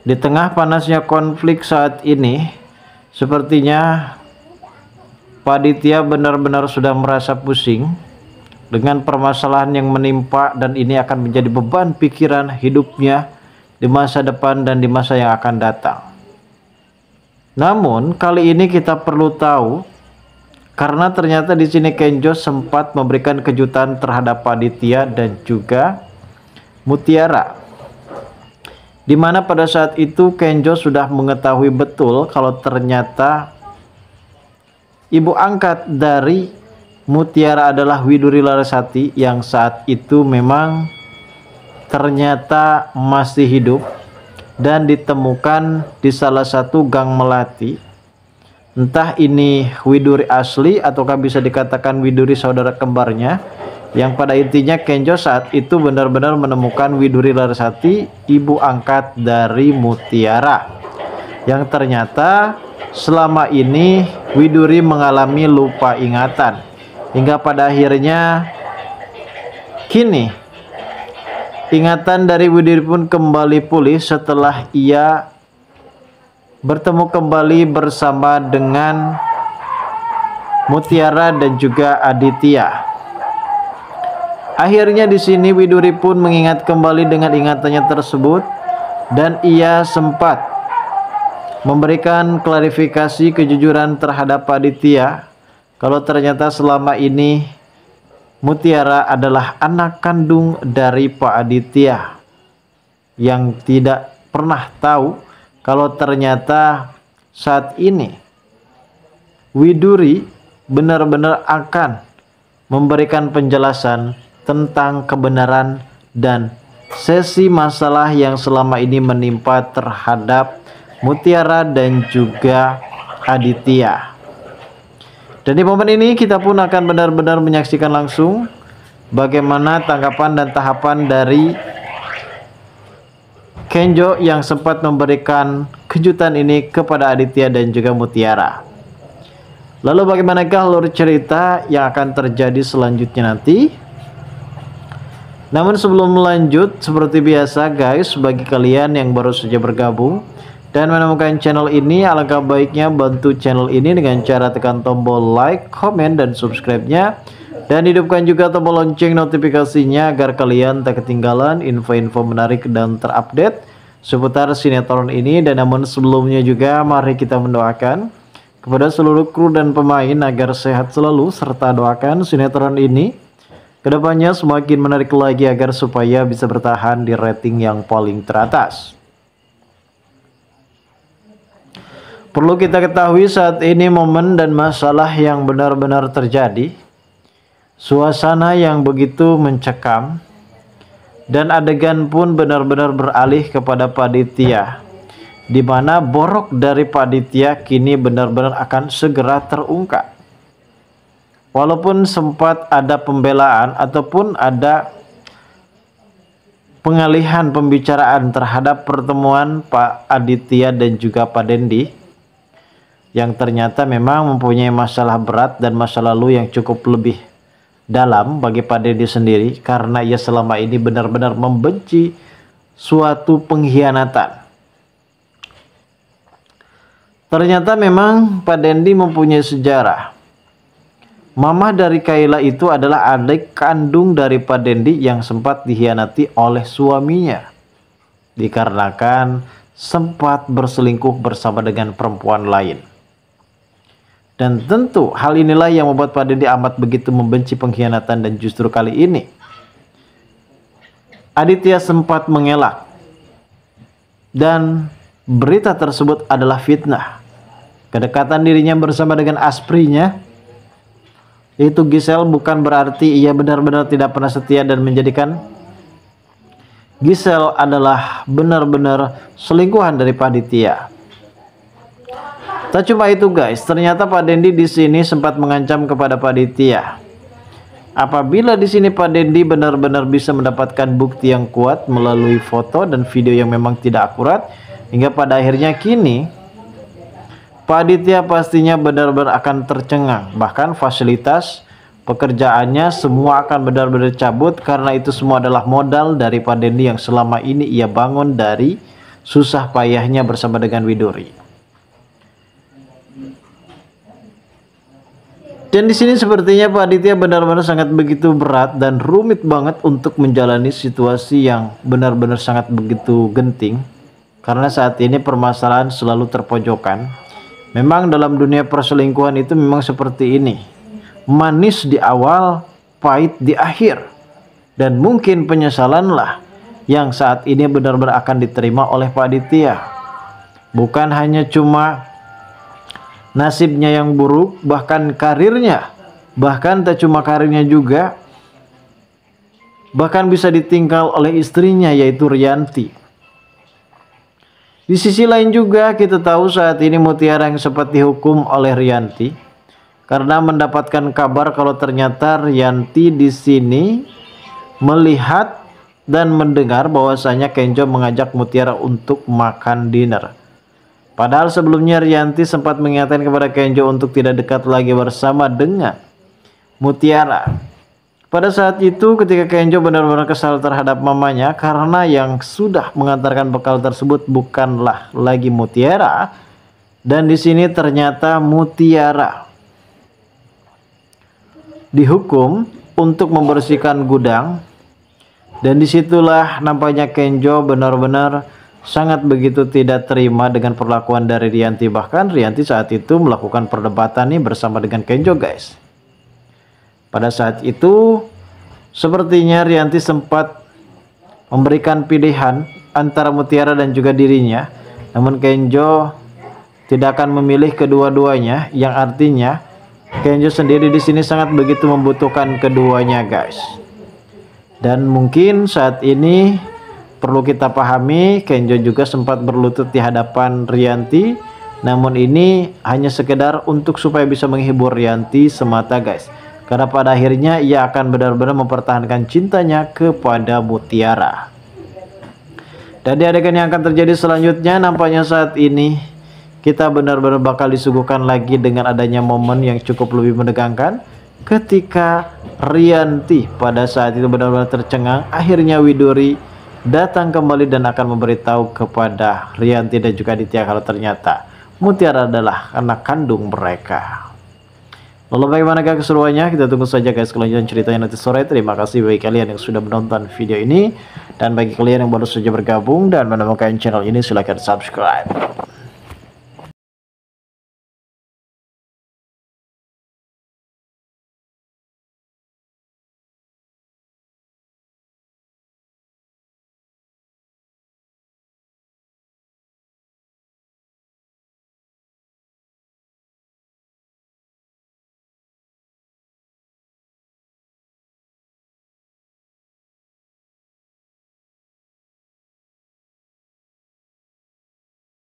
Di tengah panasnya konflik saat ini, sepertinya Pak Aditya benar-benar sudah merasa pusing dengan permasalahan yang menimpa, dan ini akan menjadi beban pikiran hidupnya di masa depan dan di masa yang akan datang. Namun kali ini kita perlu tahu, karena ternyata di sini Kenjo sempat memberikan kejutan terhadap Pak Aditya dan juga Mutiara, di mana pada saat itu Kenjo sudah mengetahui betul kalau ternyata ibu angkat dari Mutiara adalah Widuri Larasati, yang saat itu memang ternyata masih hidup dan ditemukan di salah satu gang melati. Entah ini Widuri asli ataukah bisa dikatakan Widuri saudara kembarnya, yang pada intinya Kenjo saat itu benar-benar menemukan Widuri Larasati, ibu angkat dari Mutiara, yang ternyata selama ini Widuri mengalami lupa ingatan, hingga pada akhirnya kini ingatan dari Widuri pun kembali pulih setelah ia bertemu kembali bersama dengan Mutiara dan juga Aditya. Akhirnya di sini Widuri pun mengingat kembali dengan ingatannya tersebut, dan ia sempat memberikan klarifikasi kejujuran terhadap Pak Aditya kalau ternyata selama ini Mutiara adalah anak kandung dari Pak Aditya, yang tidak pernah tahu kalau ternyata saat ini Widuri benar-benar akan memberikan penjelasan tentang kebenaran dan sesi masalah yang selama ini menimpa terhadap Mutiara dan juga Aditya. Dan di momen ini kita pun akan benar-benar menyaksikan langsung bagaimana tanggapan dan tahapan dari Kenjo yang sempat memberikan kejutan ini kepada Aditya dan juga Mutiara. Lalu bagaimanakah alur cerita yang akan terjadi selanjutnya nanti? Namun sebelum lanjut, seperti biasa guys, bagi kalian yang baru saja bergabung dan menemukan channel ini, alangkah baiknya bantu channel ini dengan cara tekan tombol like, komen, dan subscribe-nya, dan hidupkan juga tombol lonceng notifikasinya agar kalian tak ketinggalan info-info menarik dan terupdate seputar sinetron ini. Dan namun sebelumnya juga mari kita mendoakan kepada seluruh kru dan pemain agar sehat selalu, serta doakan sinetron ini kedepannya semakin menarik lagi agar supaya bisa bertahan di rating yang paling teratas. Perlu kita ketahui saat ini momen dan masalah yang benar-benar terjadi, suasana yang begitu mencekam, dan adegan pun benar-benar beralih kepada Pak Aditya, di mana borok dari Pak Aditya kini benar-benar akan segera terungkap. Walaupun sempat ada pembelaan ataupun ada pengalihan pembicaraan terhadap pertemuan Pak Aditya dan juga Pak Dendi, yang ternyata memang mempunyai masalah berat dan masa lalu yang cukup lebih dalam bagi Pak Dendi sendiri, karena ia selama ini benar-benar membenci suatu pengkhianatan. Ternyata memang Pak Dendi mempunyai sejarah. Mama dari Kayla itu adalah adik kandung dari Pak Dendi yang sempat dikhianati oleh suaminya, dikarenakan sempat berselingkuh bersama dengan perempuan lain. Dan tentu hal inilah yang membuat Pak Dendi amat begitu membenci pengkhianatan, dan justru kali ini Aditya sempat mengelak, dan berita tersebut adalah fitnah. Kedekatan dirinya bersama dengan asprinya, yaitu Giselle, bukan berarti ia benar-benar tidak pernah setia dan menjadikan Giselle adalah benar-benar selingkuhan dari Pak Aditya. Tak cuma itu guys, ternyata Pak Dendi di sini sempat mengancam kepada Pak Aditya. Apabila di sini Pak Dendi benar-benar bisa mendapatkan bukti yang kuat melalui foto dan video yang memang tidak akurat, hingga pada akhirnya kini Pak Aditya pastinya benar-benar akan tercengang. Bahkan fasilitas pekerjaannya semua akan benar-benar cabut, karena itu semua adalah modal dari Pak Dendi yang selama ini ia bangun dari susah payahnya bersama dengan Widuri. Dan di sini sepertinya Pak Aditya benar-benar sangat begitu berat dan rumit banget untuk menjalani situasi yang benar-benar sangat begitu genting. Karena saat ini permasalahan selalu terpojokan. Memang dalam dunia perselingkuhan itu memang seperti ini. Manis di awal, pahit di akhir. Dan mungkin penyesalanlah yang saat ini benar-benar akan diterima oleh Pak Aditya. Bukan hanya cuma nasibnya yang buruk, bahkan karirnya, bahkan tak cuma karirnya juga, bahkan bisa ditinggal oleh istrinya yaitu Rianti. Di sisi lain juga kita tahu saat ini Mutiara yang sempat dihukum oleh Rianti karena mendapatkan kabar kalau ternyata Rianti di sini melihat dan mendengar bahwasanya Kenjo mengajak Mutiara untuk makan dinner. Padahal sebelumnya Rianti sempat mengingatkan kepada Kenjo untuk tidak dekat lagi bersama dengan Mutiara. Pada saat itu ketika Kenjo benar-benar kesal terhadap mamanya karena yang sudah mengantarkan bekal tersebut bukanlah lagi Mutiara, dan di sini ternyata Mutiara dihukum untuk membersihkan gudang, dan disitulah nampaknya Kenjo benar-benar sangat begitu tidak terima dengan perlakuan dari Rianti. Bahkan Rianti saat itu melakukan perdebatan nih bersama dengan Kenjo guys. Pada saat itu sepertinya Rianti sempat memberikan pilihan antara Mutiara dan juga dirinya. Namun Kenjo tidak akan memilih kedua-duanya, yang artinya Kenjo sendiri di sini sangat begitu membutuhkan keduanya guys. Dan mungkin saat ini perlu kita pahami, Kenjo juga sempat berlutut di hadapan Rianti. Namun ini hanya sekedar untuk supaya bisa menghibur Rianti semata guys. Karena pada akhirnya ia akan benar-benar mempertahankan cintanya kepada Mutiara. Dan di adegan yang akan terjadi selanjutnya nampaknya saat ini kita benar-benar bakal disuguhkan lagi dengan adanya momen yang cukup lebih menegangkan. Ketika Rianti pada saat itu benar-benar tercengang, akhirnya Widuri datang kembali dan akan memberitahu kepada Rianti dan juga Aditya kalau ternyata Mutiara adalah anak kandung mereka. Lalu bagaimana keseruannya? Kita tunggu saja guys kelanjutan ceritanya nanti sore. Terima kasih bagi kalian yang sudah menonton video ini, dan bagi kalian yang baru saja bergabung dan menemukan channel ini silahkan subscribe.